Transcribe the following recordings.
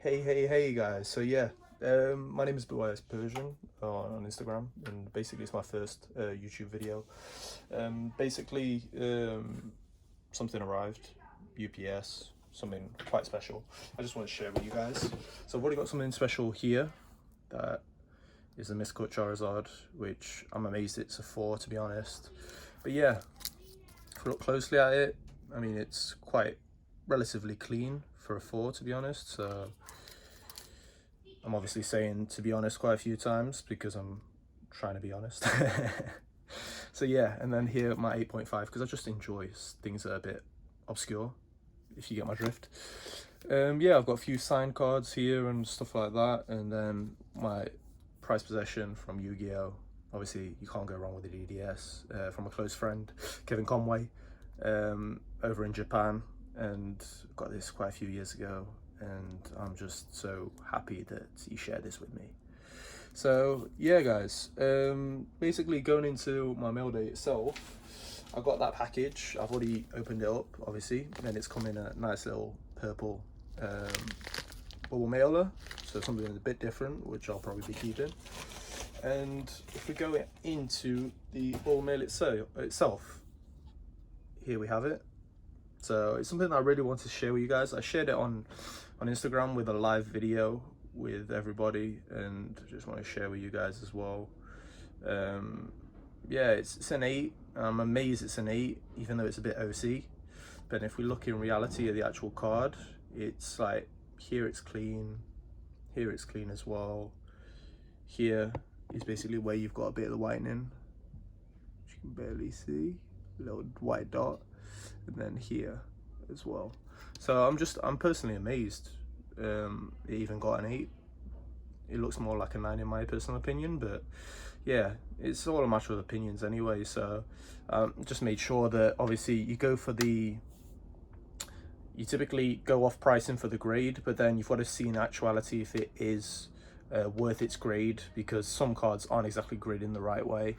Hey guys. So yeah, my name is BYS Persian on Instagram, and basically it's my first YouTube video. Basically, something arrived, UPS, something quite special. I just want to share with you guys. So I've already got something special here. That is a miscut Charizard, which I'm amazed it's a 4, to be honest. But yeah, if we look closely at it, I mean it's quite relatively clean for a 4, to be honest. So I'm obviously saying to be honest quite a few times because I'm trying to be honest. So yeah, and then here my 8.5, because I just enjoy things that are a bit obscure, if you get my drift. Yeah, I've got a few signed cards here and stuff like that, and then my prized possession from Yu-Gi-Oh! Obviously you can't go wrong with the DDS, from a close friend, Kevin Conway, over in Japan, and got this quite a few years ago, and I'm just so happy that he shared this with me. So yeah guys, basically going into my Mailday itself, I got that package. I've already opened it up, obviously, and it's come in a nice little purple bubble mailer, so something a bit different, which I'll probably be keeping. And if we go into the bubble mail itself, here we have it. So it's something that I really want to share with you guys. I shared it on Instagram with a live video with everybody, and I just want to share with you guys as well. Yeah, it's an 8. I'm amazed it's an 8, even though it's a bit OC. But if we look in reality at the actual card, it's like, here it's clean, here it's clean as well. Here is basically where you've got a bit of the whitening, which you can barely see, a little white dot, and then here as well. So I'm personally amazed. It even got an 8. It looks more like a 9 in my personal opinion, but yeah, it's all a matter of opinions anyway. So just made sure that obviously you typically go off pricing for the grade, but then you've got to see in actuality if it is worth its grade, because some cards aren't exactly graded in the right way.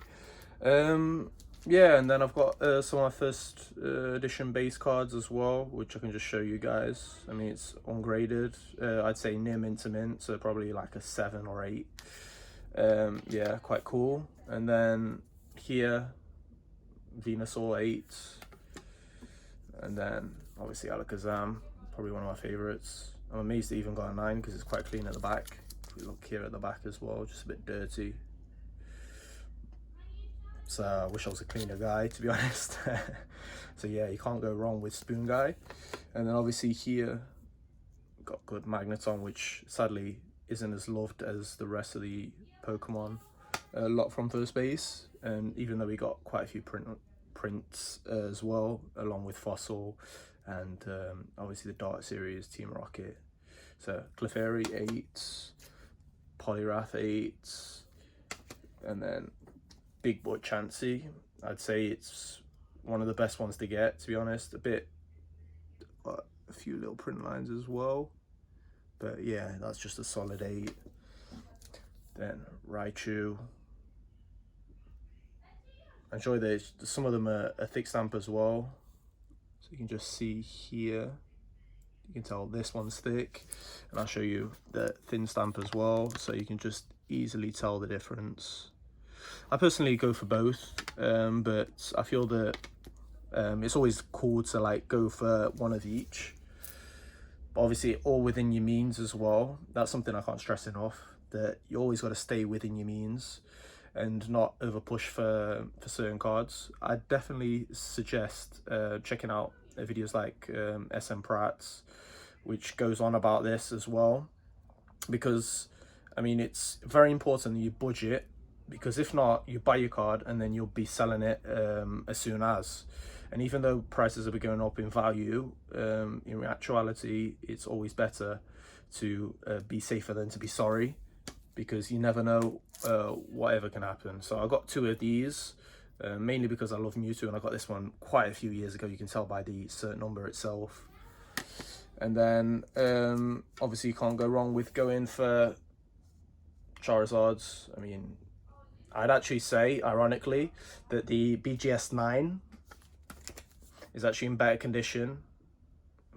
Yeah, and then I've got some of my first edition base cards as well, which I can just show you guys. I mean, it's ungraded. I'd say near mint to mint, so probably like a 7 or 8. Yeah, quite cool. And then here, Venusaur 8. And then obviously Alakazam, probably one of my favorites. I'm amazed it even got a 9 because it's quite clean at the back. If we look here at the back as well, just a bit dirty. So I wish I was a cleaner guy, to be honest. So yeah, you can't go wrong with Spoon Guy. And then obviously here, got good Magneton, which sadly isn't as loved as the rest of the Pokemon. A lot from first base, and even though we got quite a few prints as well, along with Fossil and obviously the Dart series, Team Rocket. So Clefairy 8, Poliwrath 8, and then Big Butt Chansey. I'd say it's one of the best ones to get, to be honest. A few little print lines as well, but yeah, that's just a solid 8. Then Raichu. I enjoy these. Some of them are a thick stamp as well, so you can just see here. You can tell this one's thick, and I'll show you the thin stamp as well, so you can just easily tell the difference. I personally go for both, but I feel that it's always cool to like go for one of each. But obviously, all within your means as well. That's something I can't stress enough. That you always got to stay within your means and not over push for certain cards. I definitely suggest checking out videos like Smpratte, which goes on about this as well, because I mean it's very important that you budget, because if not, you buy your card and then you'll be selling it as soon as. And even though prices will be going up in value, in actuality, it's always better to be safer than to be sorry, because you never know whatever can happen. So I got 2 of these, mainly because I love Mewtwo, and I got this one quite a few years ago. You can tell by the cert number itself. And then obviously you can't go wrong with going for Charizards. I mean, I'd actually say, ironically, that the BGS 9 is actually in better condition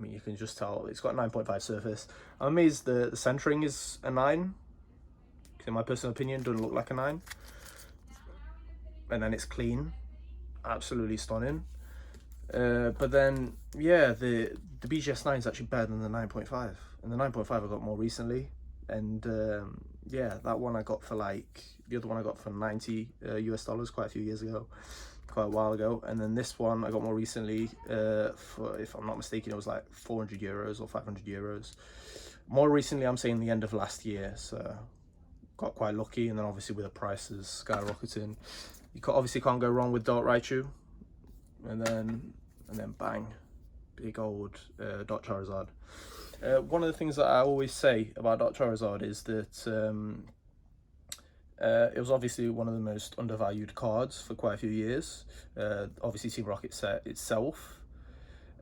I mean, you can just tell it's got a 9.5 surface. I'm amazed the centering is a 9. In my personal opinion, doesn't look like a 9. And then it's clean, absolutely stunning. But then, yeah, the BGS9 is actually better than the 9.5. And the 9.5 I got more recently. And yeah, that one I got for like, the other one I got for 90 US dollars quite a few years ago, quite a while ago. And then this one I got more recently for, if I'm not mistaken, it was like 400 euros or 500 euros. More recently, I'm saying the end of last year, so got quite lucky. And then obviously with the prices skyrocketing, you obviously can't go wrong with Dark Raichu. And then bang, big old Dark Charizard. One of the things that I always say about Dark Charizard is that it was obviously one of the most undervalued cards for quite a few years. Obviously Team Rocket set itself.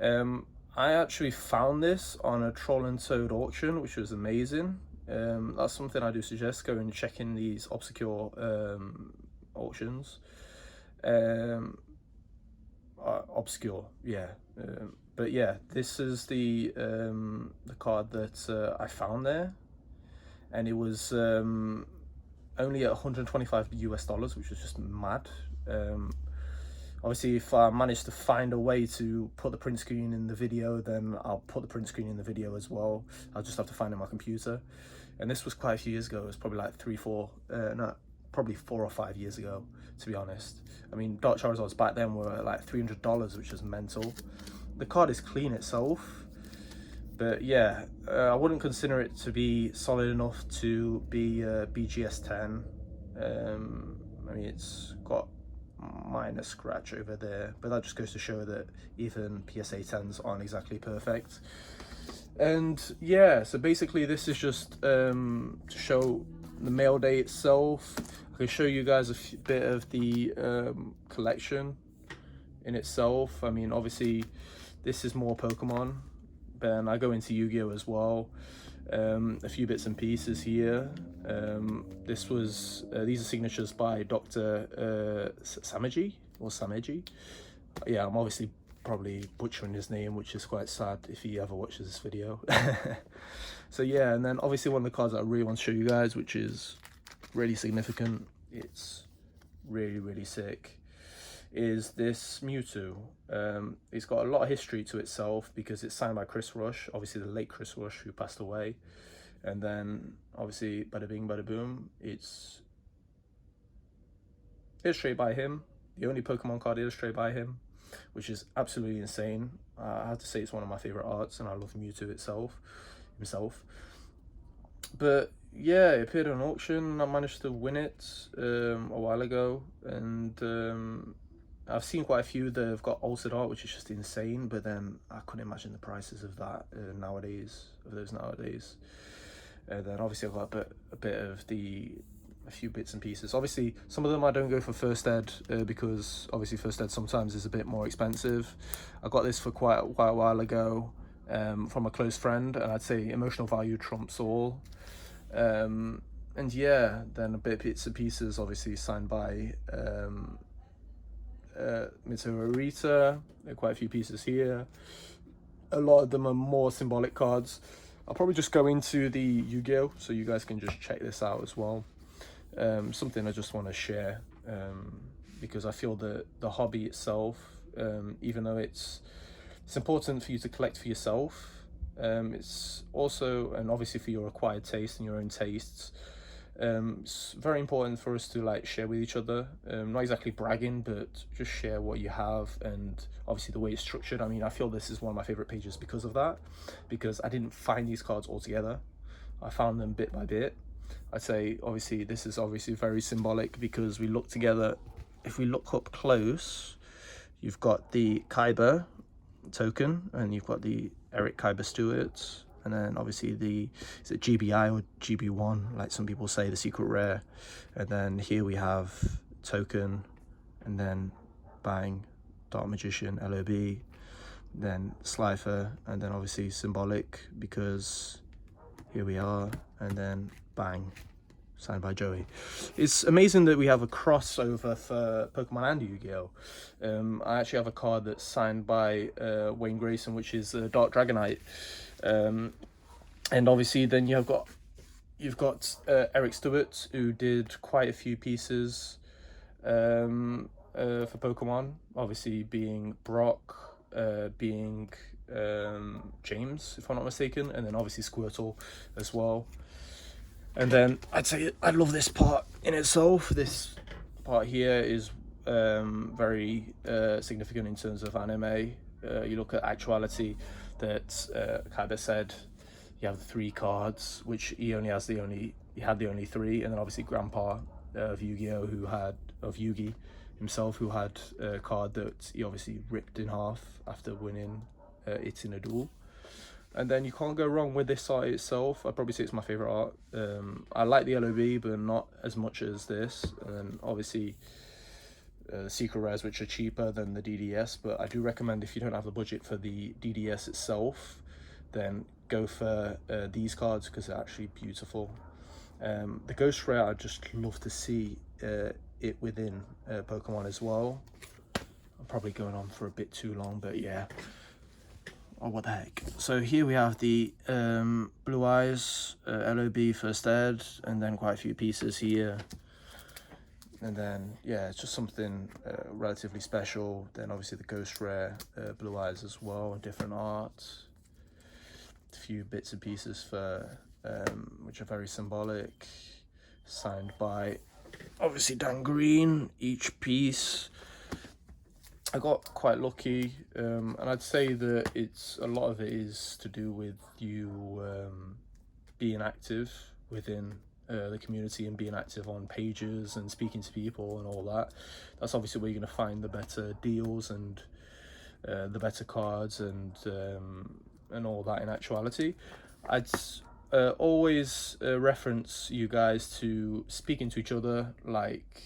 I actually found this on a Troll and Toad auction, which was amazing. That's something I do suggest, go and check in these obscure auctions. Obscure, yeah. But yeah, this is the card that I found there, and it was only at 125 US dollars, which was just mad. Obviously, if I manage to find a way to put the print screen in the video, then I'll put the print screen in the video as well. I'll just have to find it on my computer. And this was quite a few years ago. It was probably like probably 4 or 5 years ago, to be honest. I mean, Dark Charizards back then were like $300, which is mental. The card is clean itself, but yeah, I wouldn't consider it to be solid enough to be BGS 10. I mean, it's got minor scratch over there, but that just goes to show that even PSA 10s aren't exactly perfect. And yeah, so basically this is just to show the Mailday itself. I can show you guys a bit of the collection in itself. I mean, obviously this is more Pokemon, but then I go into Yu-Gi-Oh as well. A few bits and pieces here. These are signatures by Dr. Sameji or Sameji. Yeah, I'm obviously probably butchering his name, which is quite sad if he ever watches this video. So yeah, and then obviously one of the cards that I really want to show you guys, which is really significant, it's really sick, is this Mewtwo. It's got a lot of history to itself because it's signed by Chris Rush, obviously the late Chris Rush, who passed away. And then obviously bada bing bada boom, it's illustrated by him, the only Pokemon card illustrated by him, which is absolutely insane. I have to say it's one of my favorite arts, and I love Mewtwo himself. But yeah, it appeared on auction. I managed to win it a while ago, and I've seen quite a few that have got altered art, which is just insane. But then I couldn't imagine the prices of that nowadays. And then obviously I've got a few bits and pieces. Obviously some of them I don't go for first ed because obviously first ed sometimes is a bit more expensive. I got this for quite a while ago from a close friend, and I'd say emotional value trumps all. And yeah, then a bit bits and pieces obviously signed by Madeira. There are quite a few pieces here. A lot of them are more symbolic cards. I'll probably just go into the Yu-Gi-Oh so you guys can just check this out as well. Something I just want to share because I feel that the hobby itself, even though it's important for you to collect for yourself, it's also, and obviously for your acquired taste and your own tastes, it's very important for us to like share with each other, not exactly bragging, but just share what you have. And obviously the way it's structured, I mean, I feel this is one of my favorite pages because of that, because I didn't find these cards all together. I found them bit by bit. I'd say obviously this is obviously very symbolic because we look together. If we look up close, you've got the Kaiba token, and you've got the Eric Kaiba Stewart, and then obviously is it GBI or GB1, like some people say, the secret rare. And then here we have token, and then bang, Dark Magician, LOB, then Slifer, and then obviously symbolic because here we are, and then bang, signed by Joey. It's amazing that we have a crossover for Pokemon and Yu-Gi-Oh! I actually have a card that's signed by Wayne Grayson, which is Dark Dragonite. And obviously then you've got Eric Stewart, who did quite a few pieces for Pokemon, obviously being Brock, being James, if I'm not mistaken, and then obviously Squirtle as well. And then I'd say I love this part in itself. This part here is very significant in terms of anime. You look at actuality, that Kaiba said you have the 3 cards, which he had the only 3, and then obviously Grandpa of Yu-Gi-Oh, Yugi himself, who had a card that he obviously ripped in half after winning it in a duel. And then you can't go wrong with this art itself. I'd probably say it's my favorite art. I like the LOB, but not as much as this. And then obviously secret rares, which are cheaper than the DDS, but I do recommend, if you don't have the budget for the DDS itself, then go for these cards, because they're actually beautiful. The ghost rare, I just love to see it within Pokemon as well. I'm probably going on for a bit too long, but yeah. Oh, what the heck. So here we have the Blue Eyes LOB first ed, and then quite a few pieces here. And then, yeah, it's just something relatively special. Then obviously the Ghost Rare Blue Eyes as well, different art. A few bits and pieces for which are very symbolic. Signed by, obviously, Dan Green, each piece. I got quite lucky, and I'd say that a lot of it is to do with you being active within the community and being active on pages and speaking to people and all that. That's obviously where you're going to find the better deals and the better cards and all that in actuality. I'd always reference you guys to speaking to each other. Like,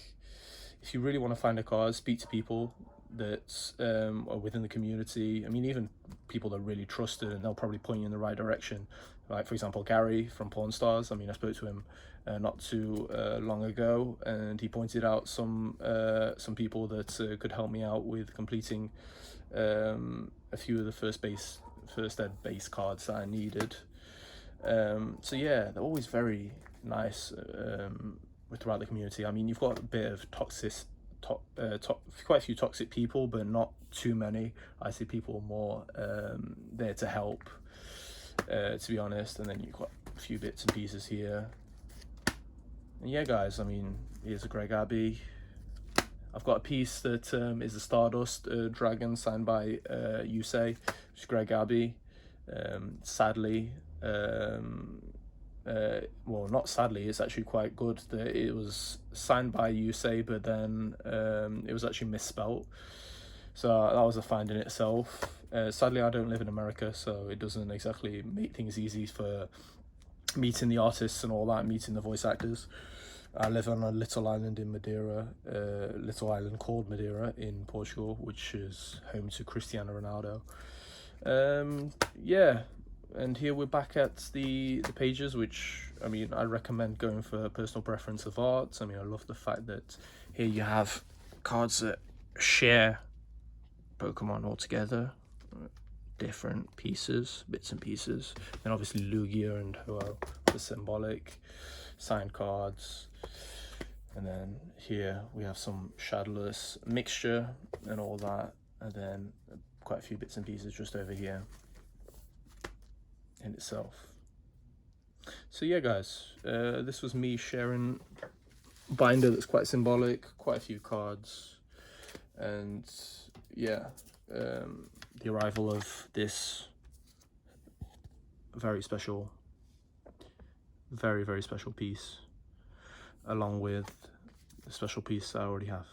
if you really want to find a card, speak to people that are within the community. I mean, even people that are really trusted, and they'll probably point you in the right direction. Like, for example, Gary from Pawn Stars. I mean, I spoke to him not too long ago, and he pointed out some people that could help me out with completing a few of the first ed base cards that I needed. So yeah, they're always very nice throughout the community. I mean, you've got a bit of quite a few toxic people, but not too many. I see people more there to help, to be honest. And then you've got a few bits and pieces here. And yeah, guys, I mean, here's a Greg Abbey. I've got a piece that is a Stardust dragon signed by Yusei, which is Greg Abbey. Sadly, well, not sadly, it's actually quite good that it was signed by Yusei, but then it was actually misspelt. So that was a find in itself. Sadly, I don't live in America, so it doesn't exactly make things easy for meeting the artists and all that, meeting the voice actors. I live on a little island in Madeira, little island called Madeira in Portugal, which is home to Cristiano Ronaldo. Yeah, and here we're back at the pages, which, I mean, I recommend going for personal preference of art. I mean, I love the fact that here you have cards that share Pokemon all together, different pieces, bits and pieces. Then obviously Lugia and Ho-Oh, the symbolic signed cards. And then here we have some Shadowless mixture and all that, and then quite a few bits and pieces just over here in itself. So yeah, guys, this was me sharing a binder that's quite symbolic, quite a few cards, and yeah, the arrival of this very special, very special piece, along with the special piece I already have.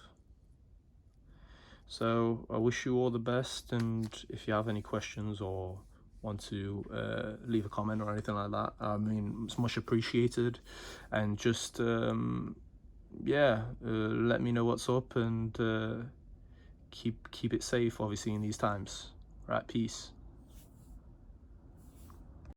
So I wish you all the best, and if you have any questions or want to leave a comment or anything like that, I mean, it's much appreciated. And just yeah, let me know what's up, and keep it safe, obviously, in these times. Right, peace.